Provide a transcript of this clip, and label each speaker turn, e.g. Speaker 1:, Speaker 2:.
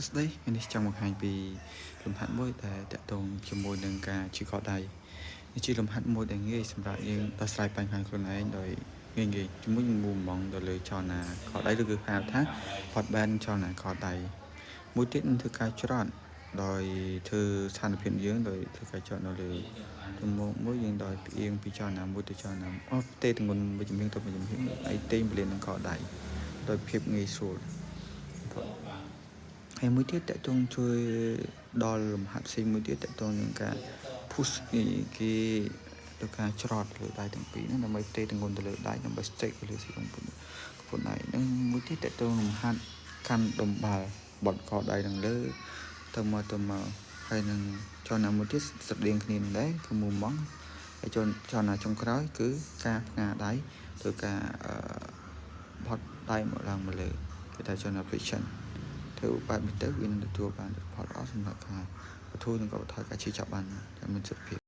Speaker 1: ស្ដីនេះចង់បង្ហាញពីលំហាត់មួយដែលតាក់ទងជាមួយនឹងការជិះកដៃនេះជាលំហាត់មួយដែលងាយសម្រាប់យើងដោះស្រាយបញ្ហាខ្លួនឯងដោយងាយជាមួយនឹងមុំម៉ងទៅលើចលនាកដៃឬគឺហៅថា hot band ចលនាកដៃមួយទៀតនឹងធ្វើការច្រត់ដោយធ្វើស្ថានភាពយើងដោយធ្វើការច្រត់នៅលើទំមមួយយើងដោយផ្អៀងពីចលនាមួយទៅចលនាទេទម្ងន់វិជ្ជមានទៅវិជ្ជមានហើយទេពលាននឹងកដៃដោយភាពងាយស្រួលហើយមួយទៀតតកតងជួយដល់លំហាត់ផ្សេងមួយទៀតតកតងនឹងការ push គេទៅការច្រត់លើដៃទាំងពីរហ្នឹងដើម្បីទេទម្ងន់ទៅលើដៃដើម្បី stick ទៅលើសៀងពុនដៃហ្នឹងមួយទៀតតកតងលំហាត់កាន់ដំបាល់បត់កដៃនឹងលើទៅមកហើយនឹងចលនាមួយទៀតស្រដៀងគ្នានឹងដែរគឺមុំម៉ងហើយចលនាចុងក្រោយគឺការផ្ងាដៃទៅការបត់ដៃមកឡើងមកលើគេថាចលនា flexion ធ្វើបែបនេះទៅវានឹងទទួលបានផលល្អសម្រាប់ការបន្ធូរនិងកាត់បន្ថយការឈឺចាប់បានតែមានសុខភាព